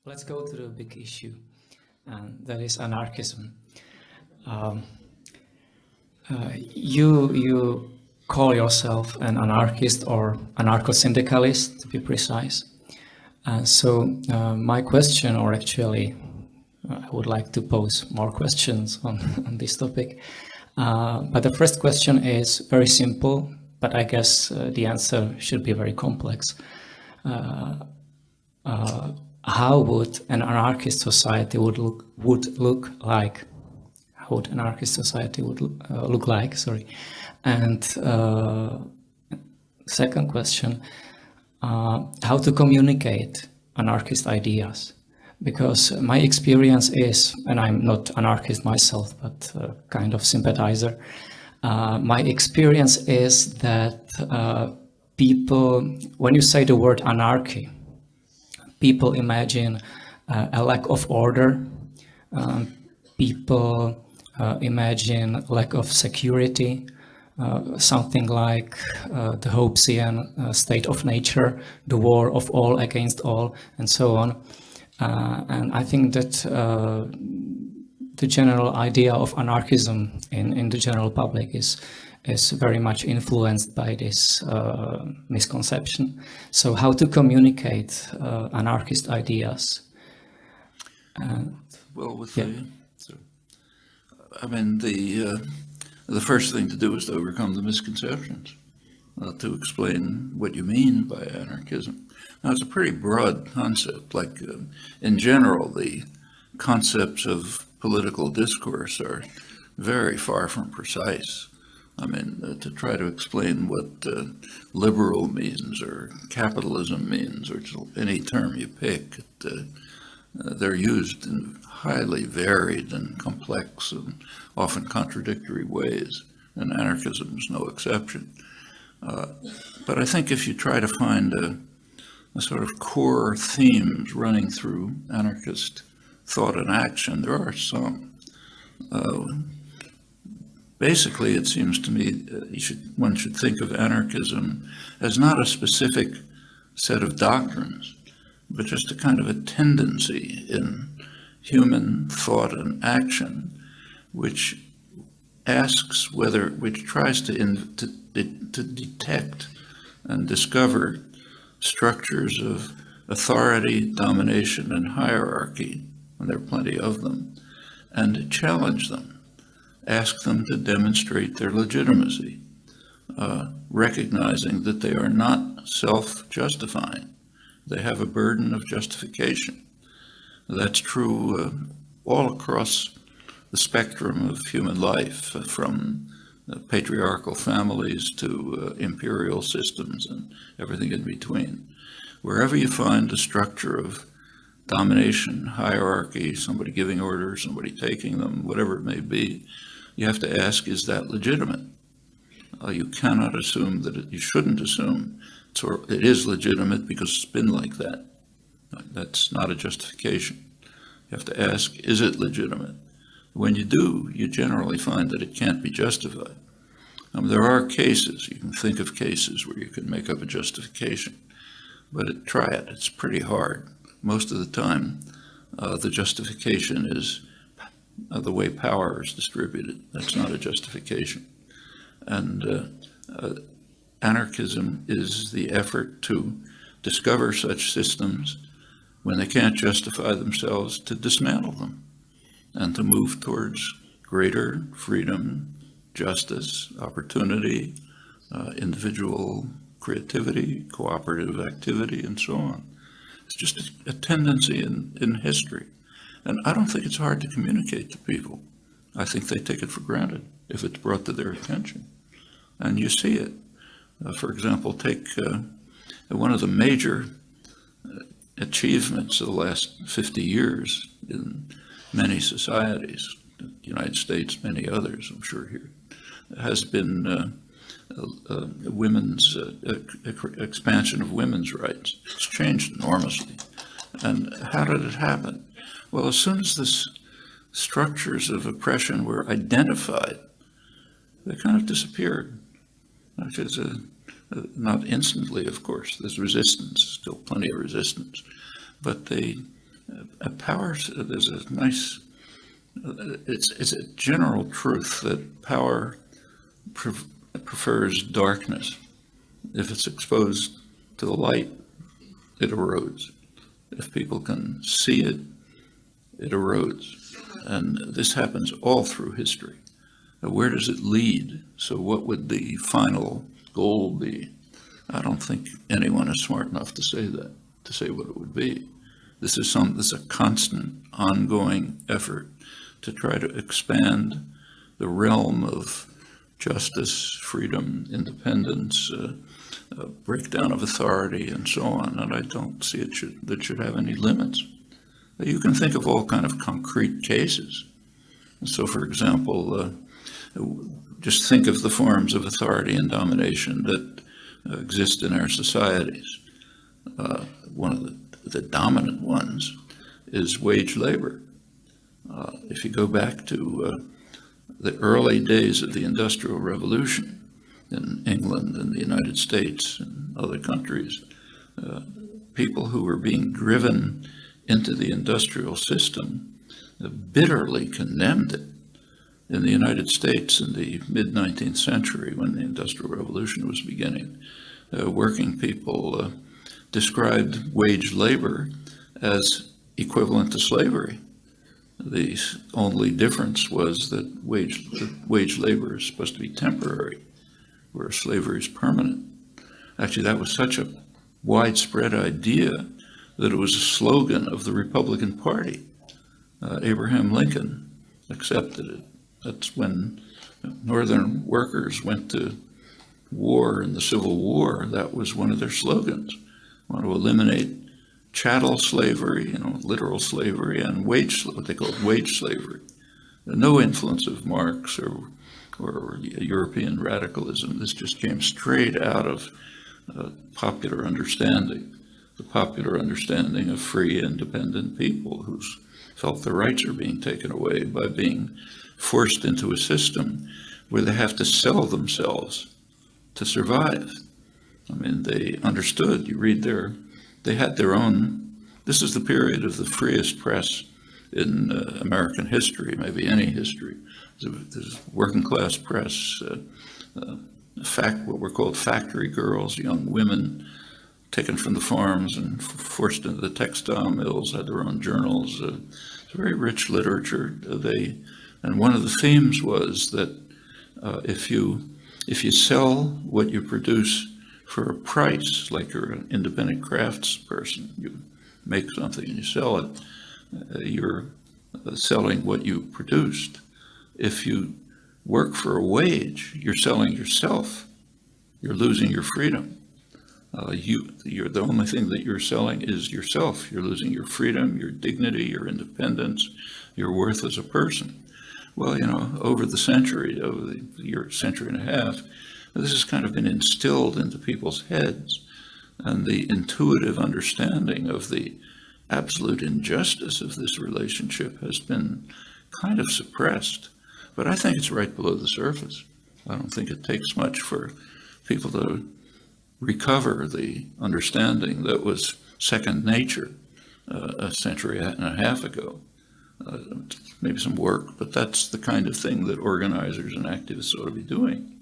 let's go to the big issue, and that is anarchism. Um, you call yourself an anarchist or anarcho-syndicalist, to be precise. My question, or actually, I would like to pose more questions on this topic. But the first question is very simple, but I guess the answer should be very complex. How would an anarchist society would look like? How would an anarchist society would look like? Sorry, and second question: how to communicate anarchist ideas? Because my experience is, and I'm not anarchist myself, but kind of sympathizer. My experience is that people, when you say the word anarchy, people imagine a lack of order. People imagine lack of security, something like the Hobbesian state of nature, the war of all against all, and so on. And I think that the general idea of anarchism in the general public is very much influenced by this misconception. So how to communicate anarchist ideas? Well, with the first thing to do is to overcome the misconceptions, to explain what you mean by anarchism. Now, it's a pretty broad concept. Like, in general, the concepts of political discourse are very far from precise. I mean, to try to explain what liberal means or capitalism means, or any term you pick, they're used in highly varied and complex and often contradictory ways, and anarchism is no exception. But I think if you try to find a sort of core themes running through anarchist thought and action, there are some. Basically, it seems to me one should think of anarchism as not a specific set of doctrines, but just a kind of a tendency in human thought and action, which tries to detect and discover structures of authority, domination, and hierarchy, and there are plenty of them, and to challenge them, ask them to demonstrate their legitimacy, recognizing that they are not self-justifying. They have a burden of justification. That's true all across the spectrum of human life, from patriarchal families to imperial systems and everything in between. Wherever you find a structure of domination, hierarchy, somebody giving orders, somebody taking them, whatever it may be, you have to ask, is that legitimate? You cannot assume that you shouldn't assume it is legitimate because it's been like that. That's not a justification. You have to ask, is it legitimate? When you do, you generally find that it can't be justified. There are cases, you can think of cases where you can make up a justification, but try it. It's pretty hard. Most of the time, the justification is the way power is distributed. That's not a justification. And anarchism is the effort to discover such systems when they can't justify themselves, to dismantle them and to move towards greater freedom, justice, opportunity, individual creativity, cooperative activity, and so on. It's just a tendency in history. And I don't think it's hard to communicate to people. I think they take it for granted if it's brought to their attention. And you see it. For example, take one of the major achievements of the last 50 years in many societies, the United States, many others, I'm sure here, has been women's expansion of women's rights. It's changed enormously. And how did it happen? Well, as soon as the structures of oppression were identified, they kind of disappeared. Which is not instantly, of course. There's resistance, still plenty of resistance, but they power, there's a nice, it's a general truth that power prefers darkness. If it's exposed to the light, it erodes. If people can see it, it erodes. And this happens all through history. Where does it lead? So what would the final goal be? I don't think anyone is smart enough to say that, to say what it would be. This is a constant, ongoing effort to try to expand the realm of justice, freedom, independence, breakdown of authority, and so on. And I don't see it should have any limits. You can think of all kind of concrete cases. So, for example, just think of the forms of authority and domination that exist in our societies. One of the dominant ones is wage labor. If you go back to the early days of the Industrial Revolution in England and the United States and other countries, people who were being driven into the industrial system bitterly condemned it. In the United States in the mid-19th century, when the Industrial Revolution was beginning, working people described wage labor as equivalent to slavery. The only difference was that wage labor is supposed to be temporary, whereas slavery is permanent. Actually, that was such a widespread idea that it was a slogan of the Republican Party. Abraham Lincoln accepted it. That's when Northern workers went to war in the Civil War. That was one of their slogans. Want to eliminate chattel slavery, literal slavery, and what they called wage slavery. No influence of Marx or European radicalism. This just came straight out of popular understanding, the popular understanding of free, independent people who felt their rights are being taken away by being forced into a system where they have to sell themselves to survive. I mean, they understood, they had their own, this is the period of the freest press in American history, maybe any history. There's working class press, what were called factory girls, young women taken from the farms and forced into the textile mills, had their own journals. It's very rich literature. And one of the themes was that if you sell what you produce for a price, like you're an independent crafts person, you make something and you sell it, you're selling what you produced. If you work for a wage, you're selling yourself. You're losing your freedom. You're the only thing that you're selling is yourself. You're losing your freedom, your dignity, your independence, your worth as a person. Well, over the century, over the century and a half, this has kind of been instilled into people's heads, and the intuitive understanding of the absolute injustice of this relationship has been kind of suppressed. But I think it's right below the surface. I don't think it takes much for people to recover the understanding that was second nature a century and a half ago. Maybe some work, but that's the kind of thing that organizers and activists ought to be doing.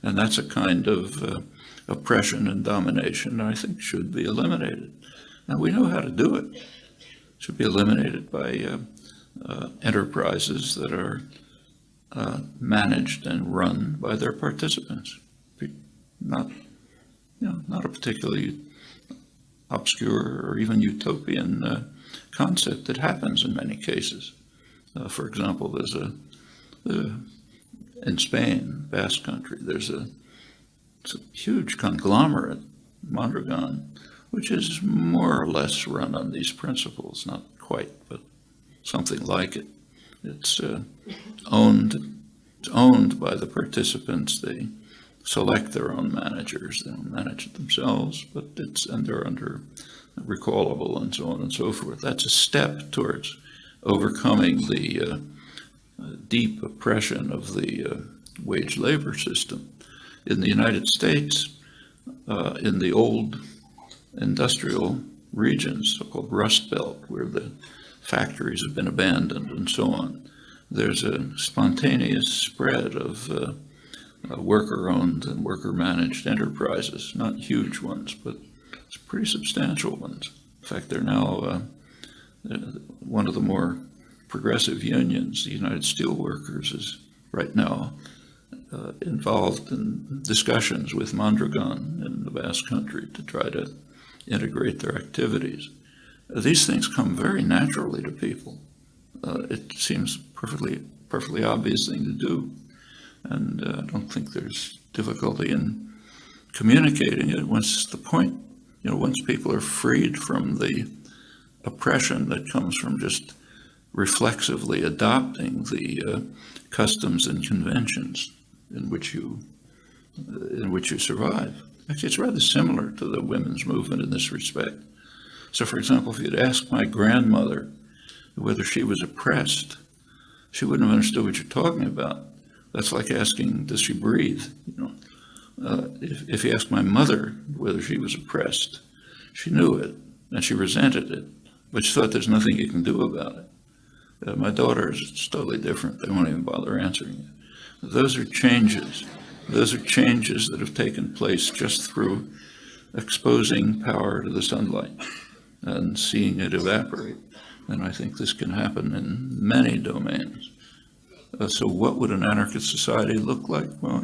And that's a kind of oppression and domination that I think should be eliminated. And we know how to do it. It should be eliminated by enterprises that are managed and run by their participants. Not a particularly obscure or even utopian concept that happens in many cases. For example, there's in Spain, Basque Country, it's a huge conglomerate, Mondragon, which is more or less run on these principles, not quite, but something like it. It's owned by the participants. They select their own managers. They don't manage it themselves, and they're under recallable and so on and so forth. That's a step towards overcoming the deep oppression of the wage labor system. In the United States, in the old industrial regions, so-called Rust Belt, where the factories have been abandoned and so on. There's a spontaneous spread of worker-owned and worker-managed enterprises, not huge ones, but pretty substantial ones. In fact, they're now one of the more progressive unions, the United Steelworkers, is right now involved in discussions with Mondragon in the Basque Country to try to integrate their activities. These things come very naturally to people. It seems perfectly obvious thing to do, and I don't think there's difficulty in communicating it once people are freed from the oppression that comes from just reflexively adopting the customs and conventions in which you survive. Actually, it's rather similar to the women's movement in this respect. So, for example, if you'd asked my grandmother whether she was oppressed, she wouldn't have understood what you're talking about. That's like asking, does she breathe? If you asked my mother whether she was oppressed, she knew it and she resented it, but she thought there's nothing you can do about it. My daughters, it's totally different. They won't even bother answering it. Those are changes. Those are changes that have taken place just through exposing power to the sunlight and seeing it evaporate. And I think this can happen in many domains. So what would an anarchist society look like? Well,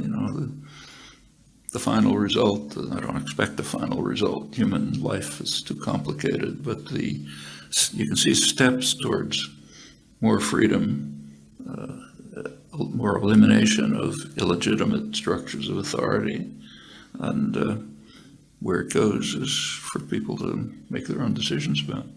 the final result, I don't expect the final result. Human life is too complicated, but you can see steps towards more freedom, more elimination of illegitimate structures of authority, and where it goes is for people to make their own decisions about.